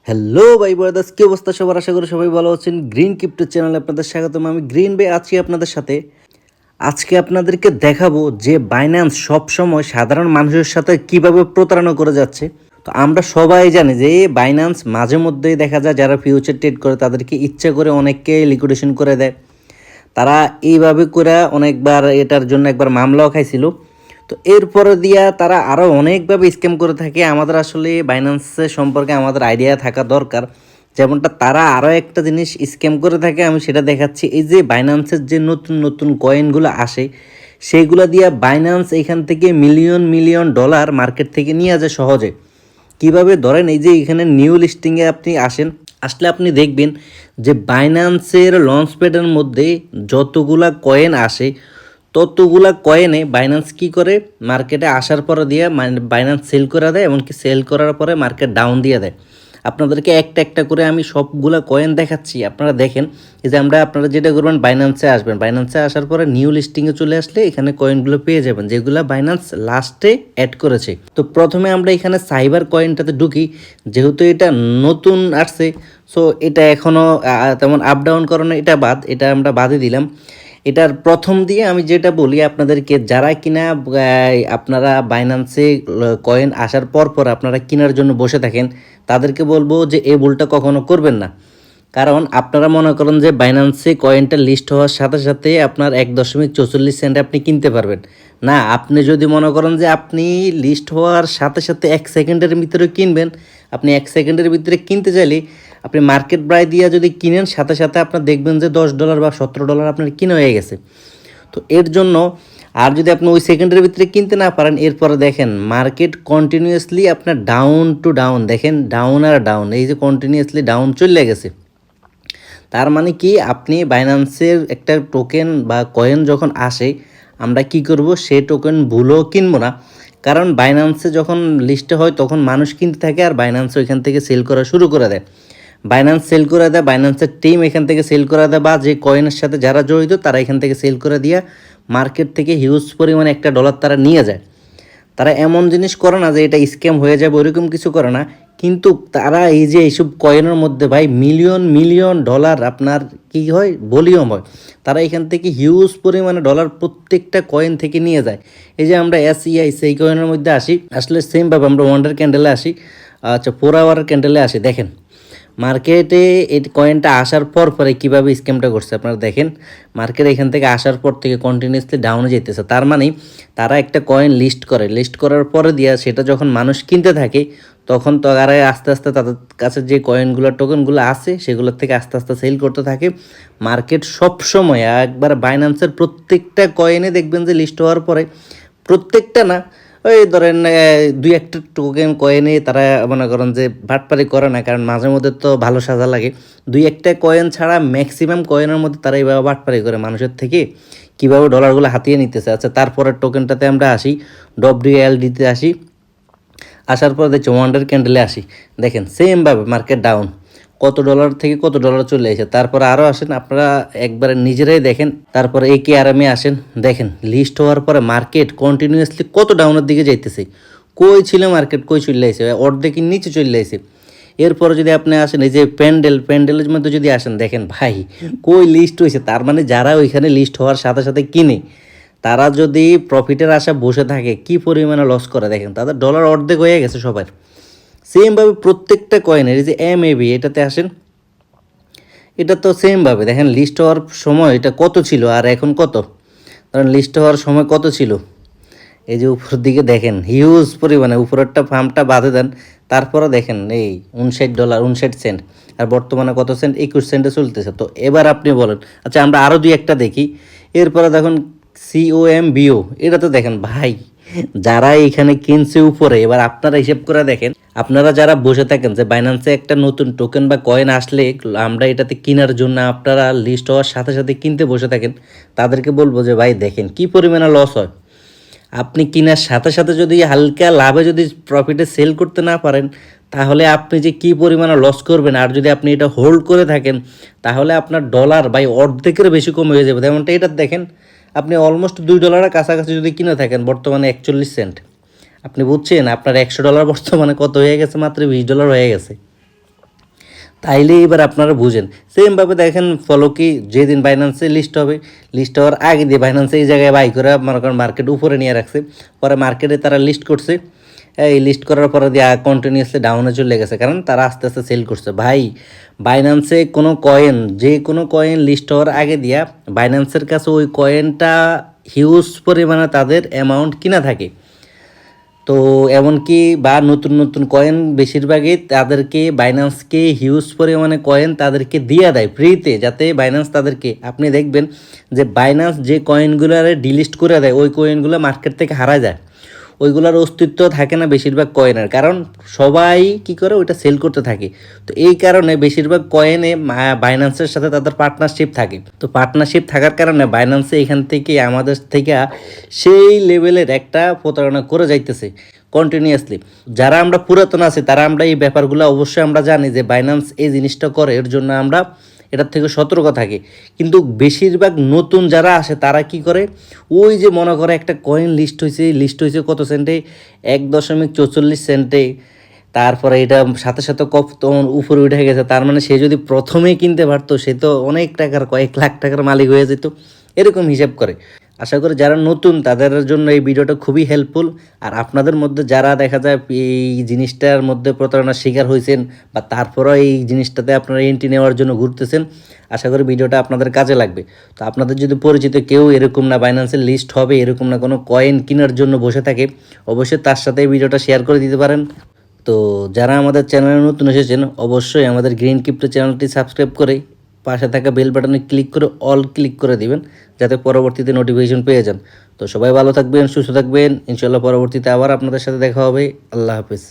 Hello ভাই brothers, কি অবস্থা সবার? আশা করি সবাই ভালো আছেন। গ্রিন ক্রিপ্টো চ্যানেলে আপনাদের স্বাগতম। আমি গ্রিন ভাই আছি আপনাদের সাথে। আজকে আপনাদেরকে দেখাবো যে বাইন্যান্স সবসময় সাধারণ মানুষের সাথে কিভাবে প্রতারণা করে যাচ্ছে। তো আমরা সবাই জানি যে বাইন্যান্স মাঝে মধ্যেই দেখা যায় যারা ফিউচার ট্রেড করে তাদেরকে ইচ্ছা করে অনেককে লিকুইডেশন করে দেয়। তারা এইভাবে করে অনেকবার এটার জন্য একবার মামলাও খাইছিল। তো এরপরে দিয়া তারা আরও অনেকভাবে স্ক্যাম করে থাকে। আমাদের আসলে বাইন্যান্সের সম্পর্কে আমাদের আইডিয়া থাকা দরকার। যেমনটা তারা আরও একটা জিনিস স্ক্যাম করে থাকে, আমি সেটা দেখাচ্ছি। এই যে বাইন্যান্সের যে নতুন নতুন কয়েনগুলো আসে সেইগুলো দিয়া বাইন্যান্স এখান থেকে মিলিয়ন মিলিয়ন ডলার মার্কেট থেকে নিয়ে যায় সহজে। কিভাবে ধরেন, এই যে এখানে নিউ লিস্টিংয়ে আপনি আসলে আপনি দেখবেন যে বাইন্যান্সের লঞ্চ প্যাডের মধ্যে যতগুলা কয়েন আসে ততগুলা কয়েনে বাইন্যান্স কি করে, মার্কেটে আসার পরে দিয়ে বাইন্যান্স সেল করে দেয়, এমনকি সেল করার পরে মার্কেট ডাউন দিয়ে দেয়। আপনাদেরকে একটা একটা করে আমি সবগুলা কয়েন দেখাচ্ছি, আপনারা দেখেন। এই যে আপনারা যেটা করবেন, বাইন্যান্সে আসবেন, বাইন্যান্সে আসার পরে নিউ লিস্টিংয়ে চলে আসলে এখানে কয়েনগুলো পেয়ে যাবেন যেগুলো বাইন্যান্স লাস্টে অ্যাড করেছে। তো প্রথমে আমরা এখানে সাইবার কয়েনটাতে ঢুকি, যেহেতু এটা নতুন আসছে। সো এটা এখনও তেমন আপ ডাউন করানো, এটা এটা আমরা বাদে দিলাম। এটার প্রথম দিয়ে আমি যেটা বলি আপনাদেরকে, যারা কিনা আপনারা বাইন্যান্সে কয়েন আসার পর পর আপনারা কেনার জন্য বসে থাকেন, তাদেরকে বলবো যে এই ভুলটা কখনো করবেন না। কারণ আপনারা মনে করেন যে বাইন্যান্সে কয়েনটা লিস্ট হওয়ার সাথে সাথে আপনার 1.44 সেন্টে আপনি কিনতে পারবেন। না, আপনি যদি মনে করেন যে আপনি লিস্ট হওয়ার সাথে সাথে 1 সেকেন্ডের ভিতরে কিনবেন, আপনি 1 সেকেন্ডের ভিতরে কিনতে চাইলে আপনি মার্কেট প্রাইস দিয়ে যদি কিনেন, সাথে সাথে আপনার দেখবেন যে $10 বা $17 আপনার কিনে হয়ে গেছে। তো এর জন্য, আর যদি আপনি ওই সেকেন্ডের ভিতরে কিনতে না পারেন, এরপরে দেখেন মার্কেট কন্টিনিউয়াসলি আপনার ডাউন টু ডাউন, দেখেন ডাউন আর ডাউন, এই যে কন্টিনিউয়াসলি ডাউন চলে গেছে। তার মানে কি, আপনি বাইন্যান্সের একটা টোকেন বা কয়েন যখন আসে, আমরা কি করব, সেই টোকেন ভুলও কিনবো না। কারণ বাইন্যান্সে যখন লিস্টে হয় তখন মানুষ কিনতে থাকে আর বাইন্যান্স ওইখান থেকে সেল করা শুরু করে দেয়। বাইন্যান্স সেল করে দেয়, বাইন্যান্সের টিম এখান থেকে সেল করে দেয়, বা যে কয়েনের সাথে যারা জড়িত তারা এখান থেকে সেল করে দিয়ে মার্কেট থেকে হিউজ পরিমাণে $1 তারা নিয়ে যায়। তারা এমন জিনিস করে না যে এটা স্ক্যাম হয়ে যাবে, ওইরকম কিছু করে না। কিন্তু তারা এই যে এইসব কয়েনের মধ্যে ভাই মিলিয়ন মিলিয়ন ডলার আপনার কি হয়, ভলিউম হয়। তারা এখান থেকে হিউজ পরিমাণে ডলার প্রত্যেকটা কয়েন থেকে নিয়ে যায়। এই যে আমরা SEI সেই কয়েনের মধ্যে আসলে সেমভাবে আমরা ওয়ান্ডার ক্যান্ডেলে আসি, আচ্ছা 4 আওয়ার ক্যান্ডেলে আসি। দেখেন মার্কেটে এই কয়েনটা আসার পর পরে কীভাবে স্ক্যামটা করছে আপনারা দেখেন। মার্কেট এখান থেকে আসার পর থেকে কন্টিনিউসলি ডাউনে যেতেছে। তার মানে তারা একটা কয়েন লিস্ট করার পরে দিয়া সেটা যখন মানুষ কিনতে থাকে, তখন তো তারা আস্তে আস্তে তাদের কাছে যে কয়েনগুলো টোকেনগুলো আছে সেগুলোর থেকে আস্তে আস্তে সেল করতে থাকে। মার্কেট সবসময় একবার বাইন্যান্সের প্রত্যেকটা কয়েনে দেখবেন যে লিস্ট হওয়ার পরে, প্রত্যেকটা না, ওই ধরেন 2-1টা টোকেন কয়েনে তারা মনে করেন যে বাটপারি করে না, কারণ মাঝে মধ্যে তো ভালো সাজা লাগে। 2-1টা কয়েন ছাড়া ম্যাক্সিমাম কয়েনের মধ্যে তারা এইভাবে বাটপারি করে মানুষের থেকে কীভাবে ডলারগুলো হাতিয়ে নিতেছে। আচ্ছা, তারপরের টোকেনটাতে আমরা আসি, WLDতে আসি। আসার পর দেখছি ওয়ান্ডার ক্যান্ডেলে আসি, দেখেন সেমভাবে মার্কেট ডাউন, কত ডলার থেকে কত ডলার চলে এসে। তারপরে আরও আসেন, আপনারা একবারে নিজেরাই দেখেন। তারপরে AKRM-এ আসেন, দেখেন লিস্ট হওয়ার পরে মার্কেট কন্টিনিউয়াসলি কত ডাউনের দিকে যাইতেছে। কই ছিল মার্কেট, কই চলে আসে, অর্ধেকের নিচে চলে আসে। এরপরে যদি আপনি আসেন এই যে প্যান্ডেলের মধ্যে যদি আসেন, দেখেন ভাই কই লিস্ট হয়েছে। তার মানে যারা ওইখানে লিস্ট হওয়ার সাথে সাথে কিনে, তারা যদি প্রফিটের আশা বসে থাকে কি পরিমাণে লস করে, দেখেন তাদের ডলার অর্ধেক হয়ে গেছে সবার। সেমভাবে প্রত্যেকটা কয়েনের, এই যে MAB এটাতে আসেন, এটা তো সেমভাবে দেখেন লিস্ট হওয়ার সময় এটা কত ছিল আর এখন কত। কারণ লিস্ট হওয়ার সময় কত ছিল, এই যে উপরের দিকে দেখেন হিউজ পরিমাণে, উপরেরটা ফার্মটা বাঁধে দেন, তারপরে দেখেন এই $59 59 সেন্ট, আর বর্তমানে কত সেন্ট, 21 সেন্টে চলতেছে। তো এবার আপনি বলেন, আচ্ছা আমরা আরও 2-1টা দেখি। এরপরে দেখুন COMBO, এটা তো দেখেন ভাই যারা এখানে কিনছে উপরে, এবার আপনারা হিসেব করে দেখেন। আপনারা যারা বসে থাকেন যে বাইন্যান্সে একটা নতুন টোকেন বা কয়েন আসলে আমরা এটাতে কেনার জন্য আপনারা লিস্ট হওয়ার সাথে সাথে কিনতে বসে থাকেন, তাদেরকে বলবো যে ভাই দেখেন কি পরিমাণে লস হয়। আপনি কেনার সাথে সাথে যদি হালকা লাভে যদি প্রফিটে সেল করতে না পারেন, তাহলে আপনি যে কী পরিমাণে লস করবেন। আর যদি আপনি এটা হোল্ড করে থাকেন, তাহলে আপনার ডলার বাই অর্ধেকের বেশি কম হয়ে যাবে। যেমনটা এটা দেখেন, আপনি অলমোস্ট $2 কাছাকাছি যদি কিনে থাকেন, বর্তমানে 41 সেন্ট, আপনি বুঝছেন আপনার $100 বর্তমানে কত হয়ে গেছে, মাত্র $20 হয়ে গেছে। তাইলে এবার আপনারা বুঝেন। সেমভাবে দেখেন ফলো কি যেদিন বাইন্যান্সে লিস্ট হবে, লিস্ট হওয়ার আগে দিয়ে বাইন্যান্সে এই জায়গায় বাই করে মনে করেন মার্কেট উপরে নিয়ে রাখছে, পরে মার্কেটে তারা লিস্ট করছে, এই লিস্ট করার পরে দিয়ে কন্টিনিউসলি ডাউনে চলে গেছে, কারণ তারা আস্তে আস্তে সেল করছে। ভাই বাইন্যান্সে কোনো কয়েন, যে কোনো কয়েন লিস্ট হওয়ার আগে দিয়া বাইন্যান্সের কাছে ওই কয়েনটা হিউজ পরিমাণে তাদের অ্যামাউন্ট কিনা থাকে। তো এমনকি বা নতুন নতুন কয়েন বেশিরভাগই তাদেরকে বাইন্যান্সকে হিউজ পরিমাণে কয়েন তাদেরকে দিয়ে দেয় ফ্রিতে, যাতে বাইন্যান্স তাদেরকে, আপনি দেখবেন যে বাইন্যান্স যে কয়েনগুলোরে ডিলিস্ট করে দেয় ওই কয়েনগুলো মার্কেট থেকে হারা যায়, ওইগুলোর অস্তিত্ব থাকে না বেশিরভাগ কয়েনের, কারণ সবাই কি করে ওইটা সেল করতে থাকে। তো এই কারণে বেশিরভাগ কয়েনে বাইন্যান্সের সাথে তাদের পার্টনারশিপ থাকে। তো পার্টনারশিপ থাকার কারণে বাইন্যান্সে এখান থেকে আমাদের থেকে সেই লেভেলের একটা প্রতারণা করে যাইতেছে কন্টিনিউয়াসলি। যারা আমরা পুরাতন আছি তারা আমরা এই ব্যাপারগুলো অবশ্যই আমরা জানি যে বাইন্যান্স এই জিনিসটা করে, এর জন্য আমরা এটার থেকে সতর্ক থাকি। কিন্তু বেশিরভাগ নতুন যারা আসে তারা কি করে, ওই যে মনে করে একটা কয়েন লিস্ট হয়েছে কত সেন্টে, 1.44 সেন্টে, তারপরে এটা সাথে সাথে কপ তখন উপরে উঠে গেছে, তার মানে সে যদি প্রথমেই কিনতে পারতো সে তো অনেক টাকার, কয়েক লাখ টাকার মালিক হয়ে যেত, এরকম হিসাব করে। আশা করি যারা নতুন তাদের জন্য এই ভিডিওটা খুবই হেল্পফুল। আর আপনাদের মধ্যে যারা দেখা যায় এই জিনিসটার মধ্যে প্রতারণার শিকার হয়েছেন বা তারপরেও এই জিনিসটাতে আপনারা এন্ট্রি নেওয়ার জন্য ঘুরতেছেন, আশা করি ভিডিওটা আপনাদের কাজে লাগবে। তো আপনাদের যদি পরিচিত কেউ এরকম না বাইন্যান্সের লিস্ট হবে এরকম না কোনো কয়েন কেনার জন্য বসে থাকে, অবশ্যই তার সাথে এই ভিডিওটা শেয়ার করে দিতে পারেন। তো যারা আমাদের চ্যানেলে নতুন এসেছেন অবশ্যই আমাদের গ্রিন ক্রিপ্টো চ্যানেলটি সাবস্ক্রাইব করে পাশে থাকা বেল বাটনে ক্লিক করে অল ক্লিক করে দিবেন, যাতে পরবর্তীতে নোটিফিকেশন পেয়ে যান। তো সবাই ভালো থাকবেন, সুস্থ থাকবেন, ইনশাল্লাহ পরবর্তীতে আবার আপনাদের সাথে দেখা হবে। আল্লাহ হাফিজ।